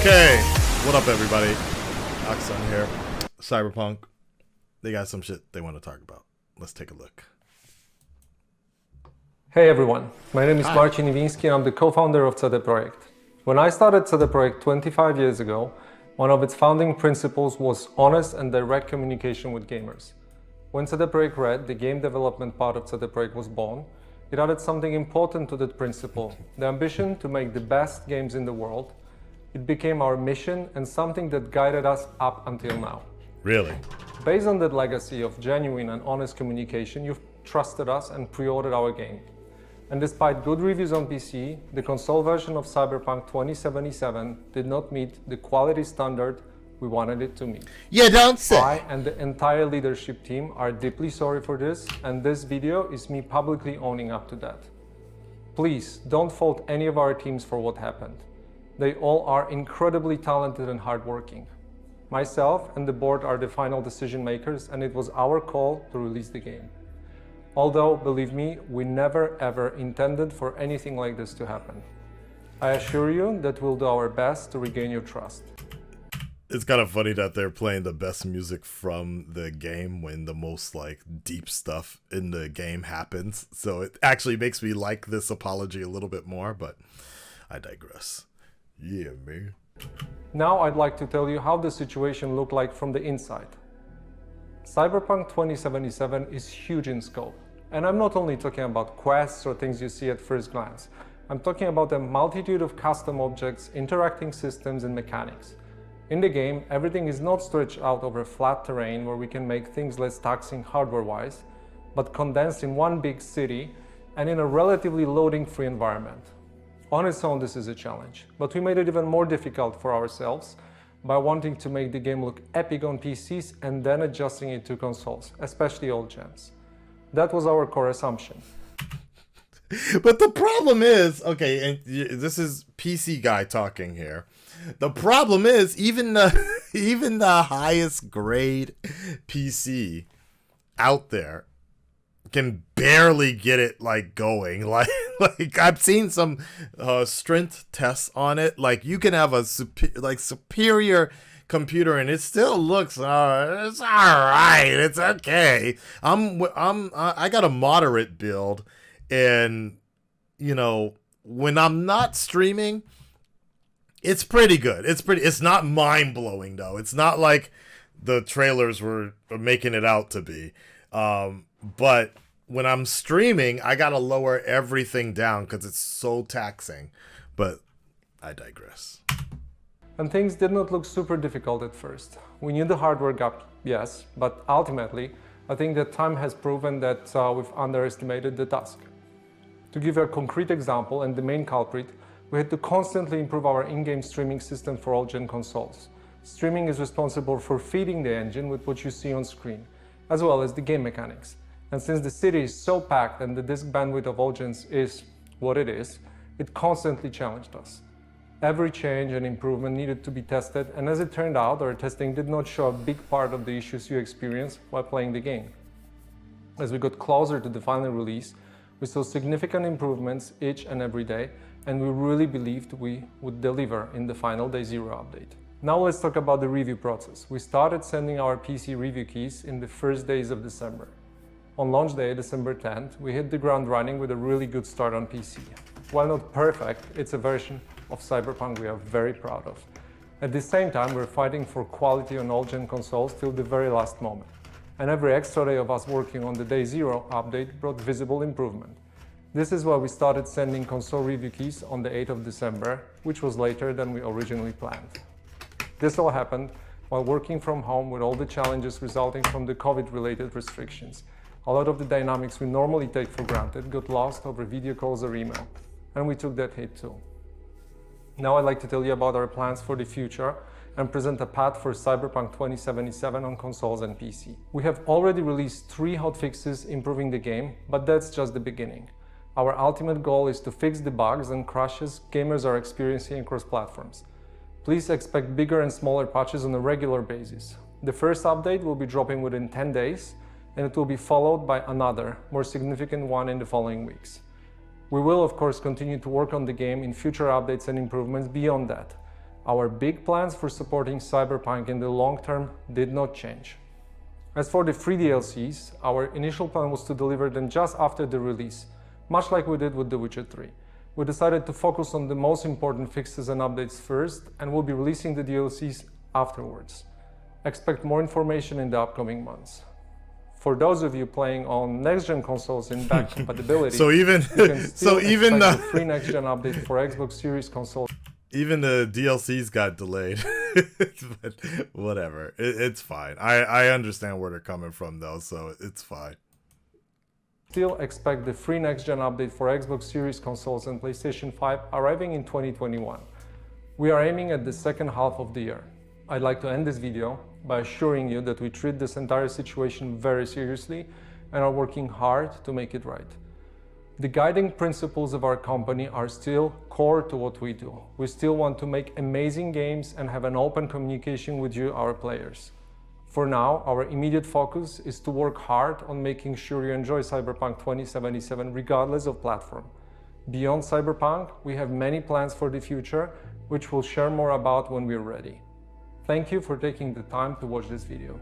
Okay, what up everybody? Akasan here. Cyberpunk. They got some shit they want to talk about. Let's take a look. Hey everyone, my name is Marcin Iwiński and I'm the co-founder of PROJEKT. When I started PROJEKT 25 years ago, one of its founding principles was honest and direct communication with gamers. When PROJEKT Red, the game development part of PROJEKT, was born, it added something important to that principle, the ambition to make the best games in the world. It became our mission and something that guided us up until now. Really? Based on that legacy of genuine and honest communication, you've trusted us and pre-ordered our game. And despite good reviews on PC, the console version of Cyberpunk 2077 did not meet the quality standard we wanted it to meet. Yeah, don't say. I and the entire leadership team are deeply sorry for this, and this video is me publicly owning up to that. Please don't fault any of our teams for what happened. They all are incredibly talented and hardworking. Myself and the board are the final decision makers, and it was our call to release the game. Although, believe me, we never ever intended for anything like this to happen. I assure you that we'll do our best to regain your trust. It's kind of funny that they're playing the best music from the game when the most like deep stuff in the game happens. So it actually makes me like this apology a little bit more, but I digress. Yeah, man. Now I'd like to tell you how the situation looked like from the inside. Cyberpunk 2077 is huge in scope. And I'm not only talking about quests or things you see at first glance. I'm talking about a multitude of custom objects, interacting systems, and mechanics. In the game, everything is not stretched out over flat terrain where we can make things less taxing hardware-wise, but condensed in one big city and in a relatively loading-free environment. On its own, this is a challenge, but we made it even more difficult for ourselves by wanting to make the game look epic on PCs and then adjusting it to consoles, especially old gens. That was our core assumption. But the problem is, okay, and this is PC guy talking here. The problem is even the highest grade PC out there can barely get it like going. Like I've seen some strength tests on it. Like you can have a superior computer and it still looks it's all right. It's okay. I got a moderate build, and you know, when I'm not streaming, it's pretty good. It's not mind-blowing though. It's not like the trailers were making it out to be. But when I'm streaming, I gotta lower everything down because it's so taxing. But I digress. And things did not look super difficult at first. We knew the hardware gap, yes, but ultimately, I think that time has proven that we've underestimated the task. To give a concrete example, and the main culprit, we had to constantly improve our in-game streaming system for all gen consoles. Streaming is responsible for feeding the engine with what you see on screen, as well as the game mechanics. And since the city is so packed and the disk bandwidth of all gens is what it is, it constantly challenged us. Every change and improvement needed to be tested, and as it turned out, our testing did not show a big part of the issues you experience while playing the game. As we got closer to the final release, we saw significant improvements each and every day, and we really believed we would deliver in the final Day Zero update. Now let's talk about the review process. We started sending our PC review keys in the first days of December. On launch day, December 10th, we hit the ground running with a really good start on PC. While not perfect, it's a version of Cyberpunk we are very proud of. At the same time, we're fighting for quality on all-gen consoles till the very last moment. And every extra day of us working on the Day Zero update brought visible improvement. This is why we started sending console review keys on the 8th of December, which was later than we originally planned. This all happened while working from home with all the challenges resulting from the COVID-related restrictions. A lot of the dynamics we normally take for granted got lost over video calls or email, and we took that hit too. Now I'd like to tell you about our plans for the future and present a path for Cyberpunk 2077 on consoles and PC. We have already released 3 hotfixes improving the game, but that's just the beginning. Our ultimate goal is to fix the bugs and crashes gamers are experiencing across platforms. Please expect bigger and smaller patches on a regular basis. The first update will be dropping within 10 days, and it will be followed by another, more significant one in the following weeks. We will, of course, continue to work on the game in future updates and improvements beyond that. Our big plans for supporting Cyberpunk in the long term did not change. As for the free DLCs, our initial plan was to deliver them just after the release, much like we did with The Witcher 3. We decided to focus on the most important fixes and updates first, and we'll be releasing the DLCs afterwards. Expect more information in the upcoming months. For those of you playing on next-gen consoles in back compatibility, so even the free next-gen update for Xbox Series consoles. Even the DLCs got delayed. But whatever, it's fine. I understand where they're coming from though, so it's fine. Still expect the free next-gen update for Xbox Series consoles and PlayStation 5 arriving in 2021. We are aiming at the second half of the year. I'd like to end this video by assuring you that we treat this entire situation very seriously and are working hard to make it right. The guiding principles of our company are still core to what we do. We still want to make amazing games and have an open communication with you, our players. For now, our immediate focus is to work hard on making sure you enjoy Cyberpunk 2077 regardless of platform. Beyond Cyberpunk, we have many plans for the future, which we'll share more about when we're ready. Thank you for taking the time to watch this video.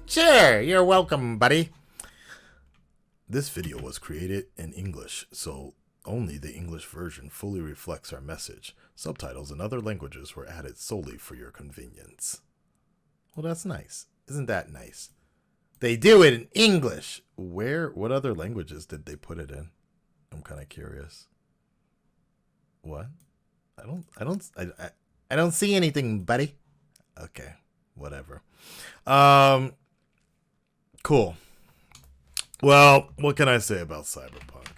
Sure, you're welcome, buddy. This video was created in English, so only the English version fully reflects our message. Subtitles in other languages were added solely for your convenience. Well, that's nice. Isn't that nice? They do it in English. What other languages did they put it in? I'm kind of curious. What? I don't see anything, buddy. Okay, whatever. Cool. Well, what can I say about Cyberpunk?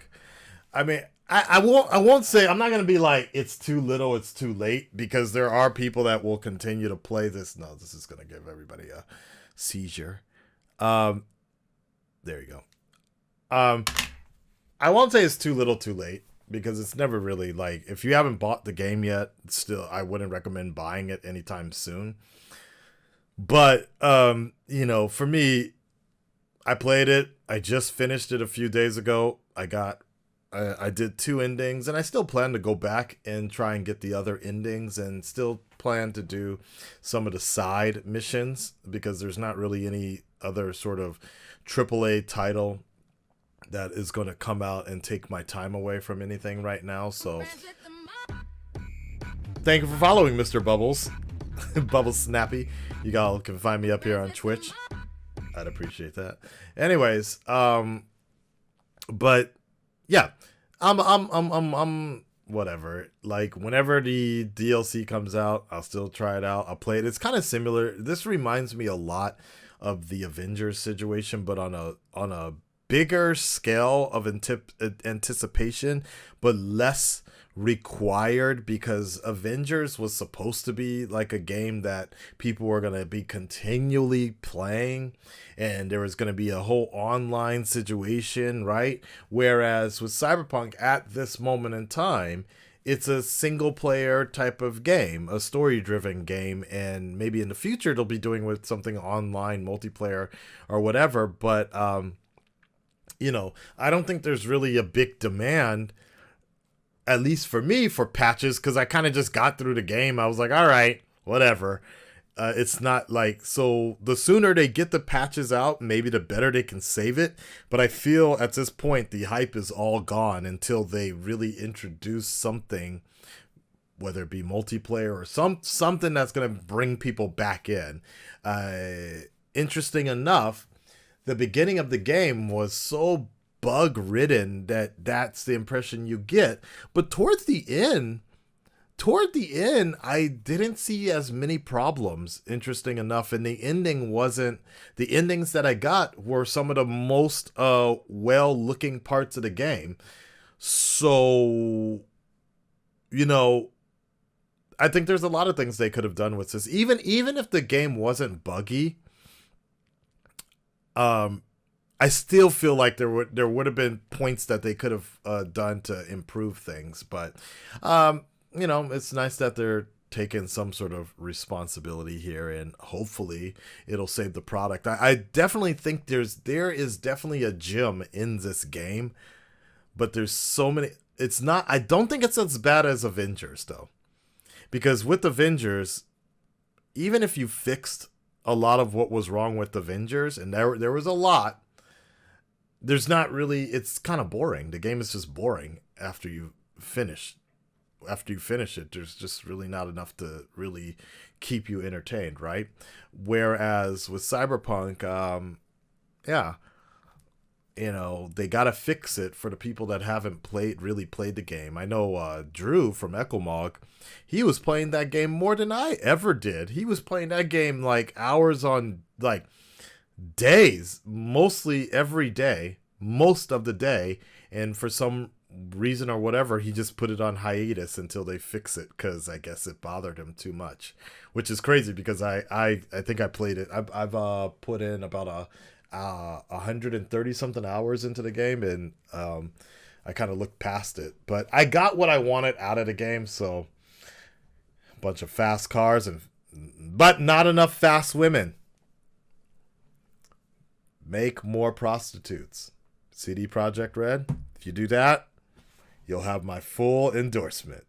I mean, I won't say, I'm not going to be like, it's too little, it's too late, because there are people that will continue to play this. No, this is going to give everybody a seizure. There you go. I won't say it's too little, too late, because it's never really like, if you haven't bought the game yet, still, I wouldn't recommend buying it anytime soon. But, you know, for me, I played it. I just finished it a few days ago. I did 2 endings, and I still plan to go back and try and get the other endings, and still plan to do some of the side missions, because there's not really any other sort of AAA title that is going to come out and take my time away from anything right now. So thank you for following, Mr. Bubbles. Bubbles Snappy. You all can find me up here on Twitch. I'd appreciate that. Anyways, but yeah, I'm whatever. Like, whenever the DLC comes out, I'll still try it out. I'll play it. It's kind of similar. This reminds me a lot of the Avengers situation, but on a bigger scale of anticipation, but less required, because Avengers was supposed to be like a game that people were going to be continually playing, and there was going to be a whole online situation, right? Whereas with Cyberpunk, at this moment in time, it's a single player type of game, a story driven game, and maybe in the future they'll be doing with something online, multiplayer or whatever. But you know, I don't think there's really a big demand, at least for me, for patches, because I kind of just got through the game. I was like, all right, whatever. It's not like, so the sooner they get the patches out, maybe the better they can save it. But I feel at this point, the hype is all gone until they really introduce something, whether it be multiplayer or something that's going to bring people back in. Interesting enough, the beginning of the game was so bug ridden that's the impression you get. But toward the end, I didn't see as many problems, interesting enough. And the endings that I got were some of the most well-looking parts of the game. So, you know, I think there's a lot of things they could have done with this. Even if the game wasn't buggy, I still feel like there would have been points that they could have done to improve things. But you know, it's nice that they're taking some sort of responsibility here, and hopefully it'll save the product. I definitely think there is definitely a gem in this game, but there's so many. It's not. I don't think it's as bad as Avengers though. Because with Avengers, even if you fixed a lot of what was wrong with Avengers, and there was a lot, there's not really, it's kind of boring. The game is just boring after you finish. After you finish it, there's just really not enough to really keep you entertained, right? Whereas with Cyberpunk, yeah, you know, they got to fix it for the people that haven't really played the game. I know Drew from EchoMog, he was playing that game more than I ever did. He was playing that game like hours on, like days, mostly every day, most of the day. And for some reason or whatever, he just put it on hiatus until they fix it, because I guess it bothered him too much, which is crazy because I think I played it. I've put in about 130 something hours into the game, and I kind of looked past it, but I got what I wanted out of the game. So a bunch of fast cars, but not enough fast women. Make more prostitutes. CD Projekt Red, if you do that, you'll have my full endorsement.